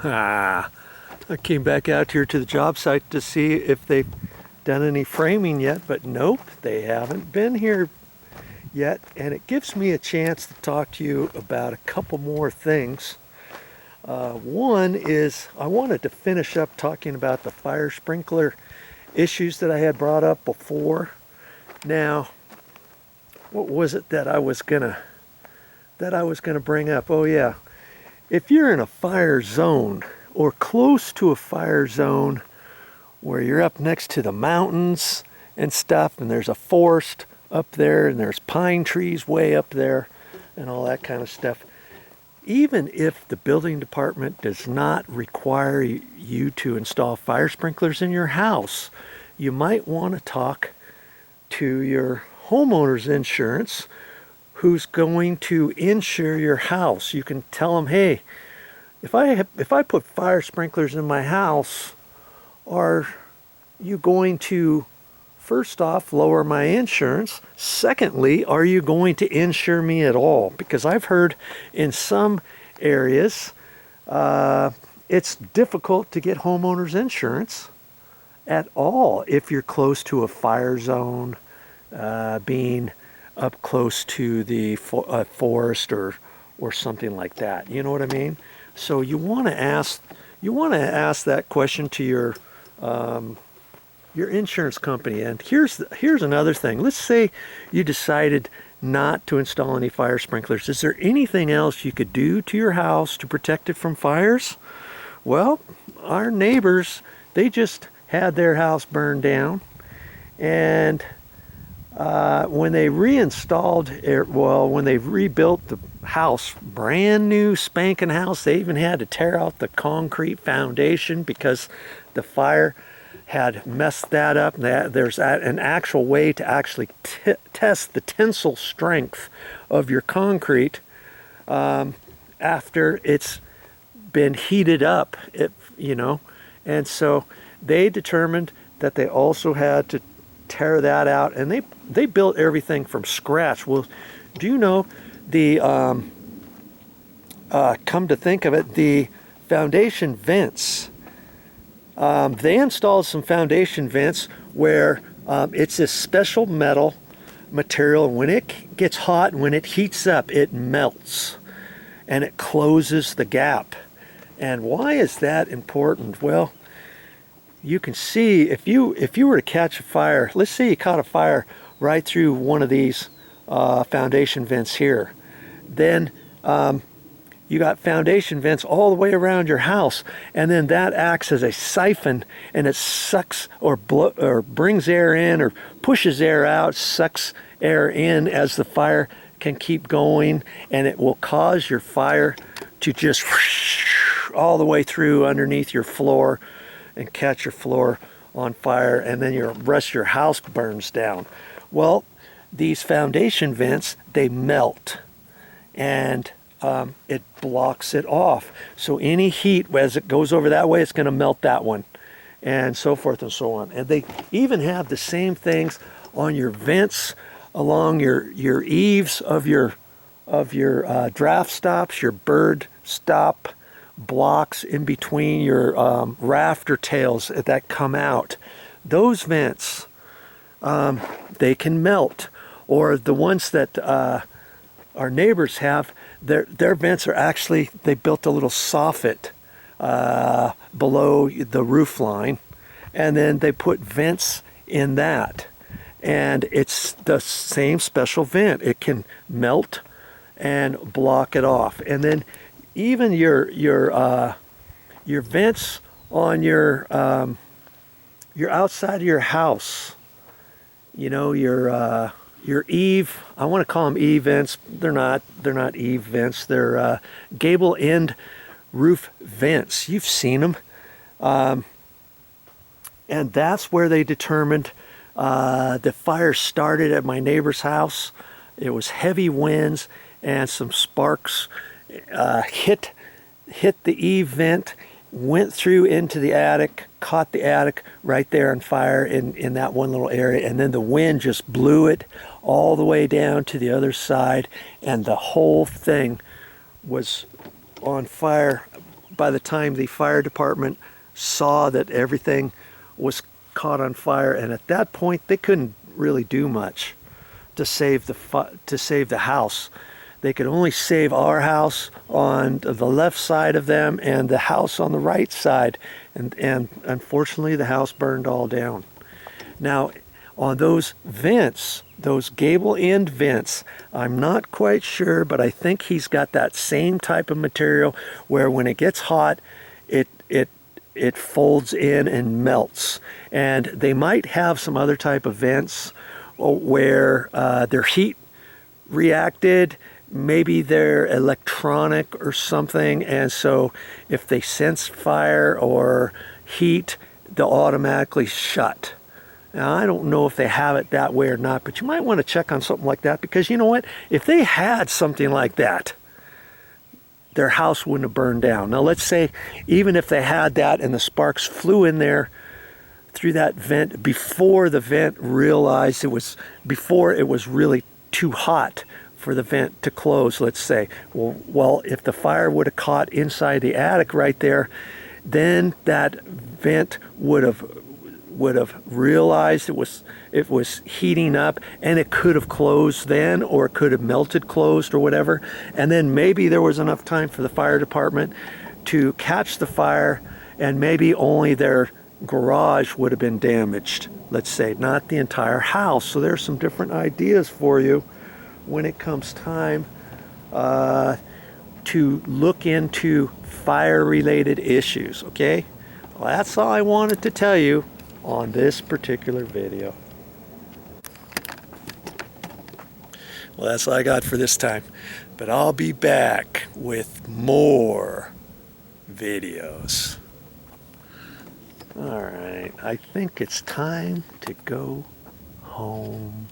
I came back out here to the job site to see if they've done any framing yet, but nope, they haven't been here yet. And it gives me a chance to talk to you about a couple more things. One is I wanted to finish up talking about the fire sprinkler issues that I had brought up before. Now, what was it that I was gonna bring up? Oh yeah, if you're in a fire zone or close to a fire zone where you're up next to the mountains and stuff, and there's a forest up there and there's pine trees way up there and all that kind of stuff, even if the building department does not require you to install fire sprinklers in your house, you might want to talk to your homeowner's insurance who's going to insure your house. You can tell them, hey, if I put fire sprinklers in my house, are you going to, first off, lower my insurance? Secondly, are you going to insure me at all? Because I've heard in some areas it's difficult to get homeowners insurance at all if you're close to a fire zone, being up close to the forest or something like that. You know what I mean? So you want to ask that question to your insurance company. And here's another thing. Let's say you decided not to install any fire sprinklers. Is there anything else you could do to your house to protect it from fires? Well, our neighbors, they just had their house burned down, and when they rebuilt the house, brand new spanking house, they even had to tear out the concrete foundation because the fire had messed that up. There's an actual way to actually test the tensile strength of your concrete after it's been heated up, and so they determined that they also had to tear that out, and they built everything from scratch. Well, do you know the come to think of it, the foundation vents, they installed some foundation vents where it's this special metal material. When it gets hot, when it heats up, it melts and it closes the gap. And why is that important? Well, you can see if you were to catch a fire, let's say you caught a fire right through one of these foundation vents here, then you got foundation vents all the way around your house, and then that acts as a siphon, and it sucks or brings air in or pushes air out, sucks air in as the fire can keep going, and it will cause your fire to just all the way through underneath your floor and catch your floor on fire, and then the rest of your house burns down. Well, these foundation vents, they melt, and it blocks it off. So any heat, as it goes over that way, it's going to melt that one, and so forth and so on. And they even have the same things on your vents along your eaves of your draft stops, your bird stop blocks in between your rafter tails that come out. Those vents, they can melt. Or the ones that our neighbors have, their vents are actually, they built a little soffit below the roof line, and then they put vents in that, and it's the same special vent. It can melt and block it off. And then even your vents on your outside of your house, your eave, I want to call them eave vents. They're not eave vents. They're gable end roof vents. You've seen them. And that's where they determined the fire started at my neighbor's house. It was heavy winds and some sparks hit the eave vent, went through into the attic, caught the attic right there on fire in that one little area, and then the wind just blew it all the way down to the other side, and the whole thing was on fire by the time the fire department saw that everything was caught on fire, and at that point they couldn't really do much to save the house. They could only save our house on the left side of them and the house on the right side, and unfortunately the house burned all down. Now on those vents, those gable end vents, I'm not quite sure, but I think he's got that same type of material where when it gets hot, it folds in and melts. And they might have some other type of vents where their heat reacted, maybe they're electronic or something, and so if they sense fire or heat, they'll automatically shut. Now, I don't know if they have it that way or not, but you might want to check on something like that, because you know what? If they had something like that, their house wouldn't have burned down. Now, let's say even if they had that and the sparks flew in there through that vent before the vent realized before it was really too hot for the vent to close, let's say. Well, if the fire would have caught inside the attic right there, then that vent would have realized it was heating up, and it could have closed then, or it could have melted closed or whatever, and then maybe there was enough time for the fire department to catch the fire, and maybe only their garage would have been damaged, let's say, not the entire house. So there's some different ideas for you when it comes time to look into fire related issues. Okay, well, that's all I wanted to tell you on this particular video. Well, that's all I got for this time, but I'll be back with more videos. All right, I think it's time to go home.